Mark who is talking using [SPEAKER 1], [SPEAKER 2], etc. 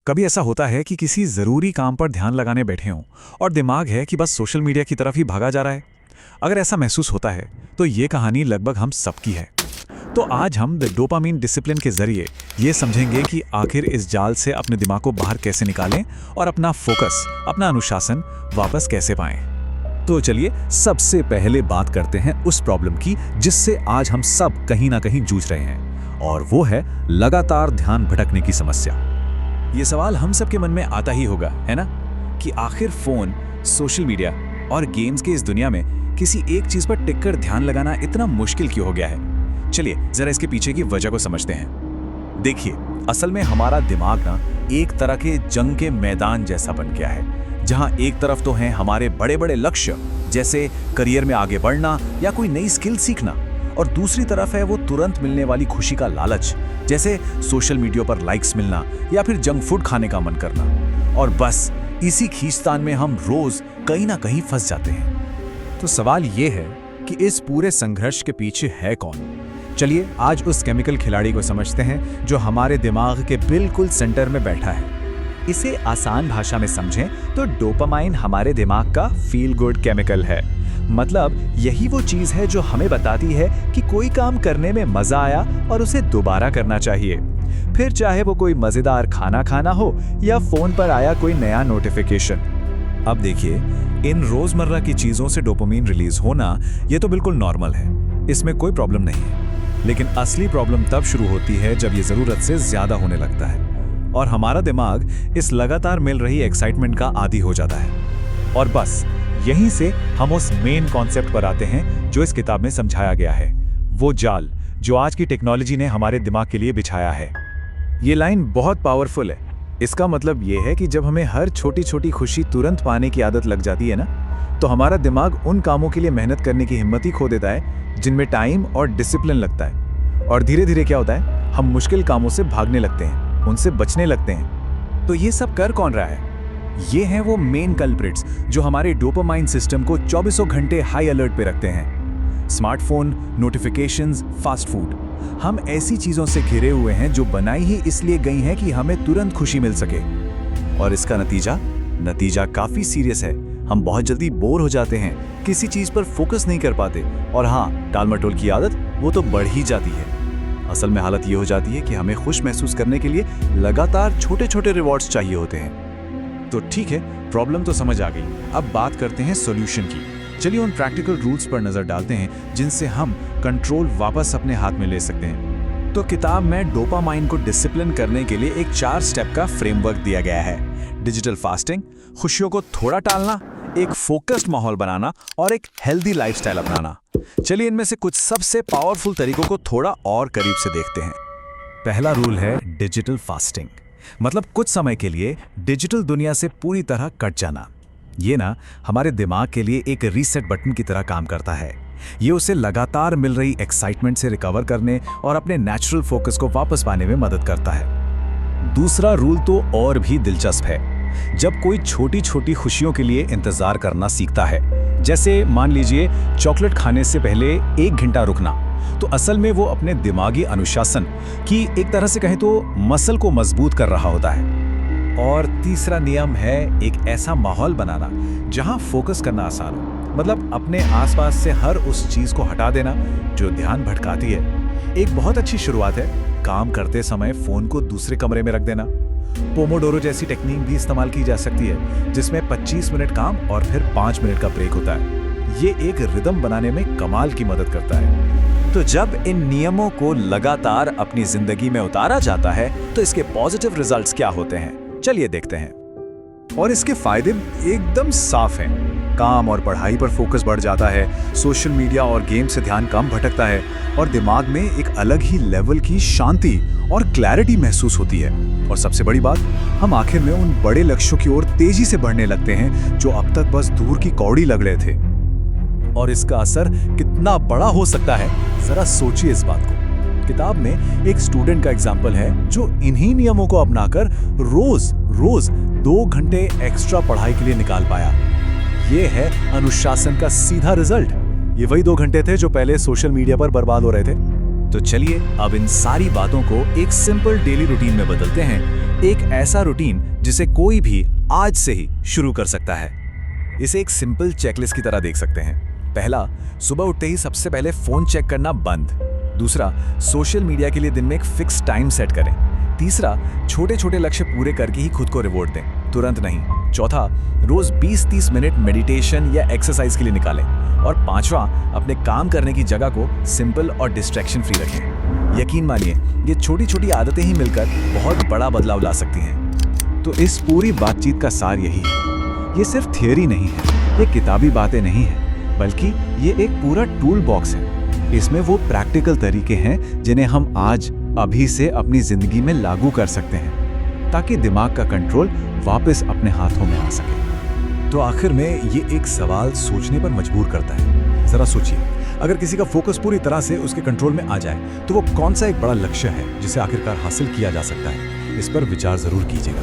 [SPEAKER 1] कभी ऐसा होता है कि किसी ज़रूरी काम पर ध्यान लगाने बैठे हों और दिमाग है कि बस सोशल मीडिया की तरफ ही भागा जा रहा है। अगर ऐसा महसूस होता है तो ये कहानी लगभग हम सबकी है। तो आज हम द डोपामाइन डिसिप्लिन के जरिए ये समझेंगे कि आखिर इस जाल से अपने दिमाग को बाहर कैसे निकालें और अपना फोकस, अपना अनुशासन वापस कैसे पाएं।
[SPEAKER 2] तो चलिए सबसे पहले बात करते हैं उस प्रॉब्लम की जिससे आज हम सब कहीं ना कहीं जूझ रहे हैं, और वो है लगातार ध्यान भटकने की समस्या।
[SPEAKER 1] ये सवाल हम सबके मन में आता ही होगा, है ना, कि आखिर फोन, सोशल मीडिया और गेम्स के इस दुनिया में किसी एक चीज पर टिककर ध्यान लगाना इतना मुश्किल क्यों हो गया है। चलिए जरा इसके पीछे की वजह को समझते हैं।
[SPEAKER 2] देखिए, असल में हमारा दिमाग ना एक तरह के जंग के मैदान जैसा बन गया है, जहां एक तरफ तो हैं हमारे बड़े बड़े लक्ष्य, जैसे करियर में आगे बढ़ना या कोई नई स्किल सीखना, और दूसरी तरफ है वो तुरंत मिलने वाली खुशी का लालच, जैसे सोशल मीडिया पर लाइक्स मिलना या फिर जंक फूड खाने का मन करना। और बस इसी खींचतान में हम रोज कहीं ना कहीं फंस जाते हैं।
[SPEAKER 1] तो सवाल ये है कि इस पूरे संघर्ष के पीछे है कौन। चलिए आज उस केमिकल खिलाड़ी को समझते हैं जो हमारे दिमाग के बिल्कुल सेंटर में बैठा है। इसे आसान भाषा में समझें तो डोपामाइन हमारे दिमाग का फील गुड केमिकल है। मतलब यही वो चीज है जो हमें बताती है कि कोई काम करने में मजा आया और उसे दोबारा करना चाहिए, फिर चाहे वो कोई मजेदार खाना खाना हो या फोन पर आया कोई नया नोटिफिकेशन।
[SPEAKER 2] अब देखिए, इन रोजमर्रा की चीजों से डोपामाइन रिलीज होना ये तो बिल्कुल नॉर्मल है, इसमें कोई प्रॉब्लम नहीं है। लेकिन असली प्रॉब्लम तब शुरू होती है जब ये जरूरत से ज्यादा होने लगता है और हमारा दिमाग इस लगातार मिल रही एक्साइटमेंट का आदी हो जाता है। और बस यहीं से हम उस मेन कॉन्सेप्ट पर आते हैं जो इस किताब में समझाया गया है, वो जाल जो आज की टेक्नोलॉजी ने हमारे दिमाग के लिए बिछाया है।
[SPEAKER 1] ये लाइन बहुत पावरफुल है। इसका मतलब ये है कि जब हमें हर छोटी छोटी खुशी तुरंत पाने की आदत लग जाती है ना, तो हमारा दिमाग उन कामों के लिए मेहनत करने की हिम्मत ही खो देता है जिनमें टाइम और डिसिप्लिन लगता है। और धीरे धीरे क्या होता है, हम मुश्किल कामों से भागने लगते हैं, उनसे बचने लगते हैं। तो ये सब कर कौन रहा है? ये हैं वो मेन कल्प्रिट्स जो हमारे डोपामाइन सिस्टम को 24 घंटे हाई अलर्ट पे रखते हैं। स्मार्टफोन, नोटिफिकेशंस, फास्ट फूड, हम ऐसी चीजों से घिरे हुए हैं जो बनाई ही इसलिए गई हैं कि हमें तुरंत खुशी मिल सके।
[SPEAKER 2] और इसका नतीजा काफी सीरियस है। हम बहुत जल्दी बोर हो जाते हैं, किसी चीज पर फोकस नहीं कर पाते, और हाँ, टालमटोल की आदत वो तो बढ़ ही जाती है। असल में हालत ये हो जाती है कि हमें खुश महसूस करने के लिए लगातार छोटे छोटे रिवॉर्ड्स चाहिए होते हैं।
[SPEAKER 1] तो ठीक है, प्रॉब्लम तो समझ आ गई। अब बात करते हैं सॉल्यूशन की। चलिए उन प्रैक्टिकल रूल्स पर नजर डालते हैं जिनसे हम कंट्रोल वापस अपने हाथ में ले सकते हैं। तो किताब में डोपामाइन को डिसिप्लिन करने के लिए एक 4 स्टेप का फ्रेमवर्क दिया गया है। डिजिटल फास्टिंग, खुशियों को थोड़ा टालना, एक फोकस्ड माहौल बनाना और एक हेल्दी लाइफस्टाइल अपनाना। चलिए इनमें से कुछ सबसे पावरफुल तरीकों को थोड़ा और करीब से देखते हैं।
[SPEAKER 2] पहला रूल है डिजिटल फास्टिंग, मतलब कुछ समय के लिए डिजिटल दुनिया से पूरी तरह कट जाना। ये ना हमारे दिमाग के लिए एक रीसेट बटन की तरह काम करता है। ये उसे लगातार मिल रही एक्साइटमेंट से रिकवर करने और अपने नेचुरल फोकस को वापस पाने में मदद करता है। दूसरा रूल तो और भी दिलचस्प है। जब कोई छोटी छोटी खुशियों के लिए इंतजार करना सीखता है, जैसे मान लीजिए चॉकलेट खाने से पहले 1 घंटा रुकना, तो असल में वो अपने दिमागी अनुशासन की एक तरह से कहें तो मसल को मजबूत कर रहा होता है। और तीसरा नियम है एक ऐसा माहौल बनाना जहां फोकस करना आसान हो, मतलब अपने आसपास से हर उस चीज को हटा देना जो ध्यान भटकाती है। एक बहुत अच्छी शुरुआत है काम करते समय फोन को दूसरे कमरे में रख देना। पोमोडोरो जैसी टेक्निक भी इस्तेमाल की जा सकती है, जिसमें 25 मिनट काम और फिर 5 मिनट का ब्रेक होता है। ये एक रिदम बनाने में कमाल की मदद करता है।
[SPEAKER 1] तो जब इन नियमों को लगातार अपनी जिंदगी में उतारा जाता है तो इसके पॉजिटिव रिजल्ट्स क्या होते हैं, चलिए देखते हैं।
[SPEAKER 2] और इसके फायदे एकदम साफ हैं। काम और पढ़ाई पर फोकस बढ़ जाता है, सोशल मीडिया और गेम से ध्यान कम भटकता है, और दिमाग में एक अलग ही लेवल की शांति और क्लैरिटी महसूस होती है। और सबसे बड़ी बात, हम आखिर में उन बड़े लक्ष्यों की ओर तेजी से बढ़ने लगते हैं जो अब तक बस दूर की कौड़ी लग रहे थे। और इसका असर कितना बड़ा हो सकता है, जरा सोचिए इस बात को। किताब में एक स्टूडेंट का एग्जाम्पल है जो इन्हीं नियमों को अपनाकर रोज 2 घंटे एक्स्ट्रा पढ़ाई के लिए निकाल पाया। ये है अनुशासन का सीधा रिजल्ट। ये वही 2 घंटे थे जो पहले सोशल मीडिया पर बर्बाद हो रहे थे।
[SPEAKER 1] तो चलिए अब इन सारी बातों को एक सिंपल डेली रूटीन में बदलते हैं
[SPEAKER 2] एक ऐसा रूटीन जिसे कोई भी आज से ही शुरू कर सकता है।
[SPEAKER 1] इसे एक सिंपल चेकलिस्ट की तरह देख सकते हैं। पहला, सुबह उठते ही सबसे पहले फोन चेक करना बंद। दूसरा, सोशल मीडिया के लिए दिन में एक फिक्स टाइम सेट करें। तीसरा, छोटे छोटे लक्ष्य पूरे करके ही खुद को रिवॉर्ड दें, तुरंत नहीं। चौथा, रोज 20-30 मिनट मेडिटेशन या एक्सरसाइज के लिए निकालें। और पांचवा, अपने काम करने की जगह को सिंपल और डिस्ट्रैक्शन फ्री रखें। यकीन मानिए, ये छोटी छोटी आदतें ही मिलकर बहुत बड़ा बदलाव ला सकती हैं।
[SPEAKER 2] तो इस पूरी बातचीत का सार यही है, ये सिर्फ थियोरी नहीं है, ये किताबी बातें नहीं है, बल्कि ये एक पूरा टूल बॉक्स है। इसमें वो प्रैक्टिकल तरीके हैं जिन्हें हम आज अभी से अपनी जिंदगी में लागू कर सकते हैं, ताकि दिमाग का कंट्रोल वापस अपने हाथों में आ सके।
[SPEAKER 1] तो आखिर में ये एक सवाल सोचने पर मजबूर करता है। जरा सोचिए, अगर किसी का फोकस पूरी तरह से उसके कंट्रोल में आ जाए तो वो कौन सा एक बड़ा लक्ष्य है जिसे आखिरकार हासिल किया जा सकता है? इस पर विचार जरूर कीजिएगा।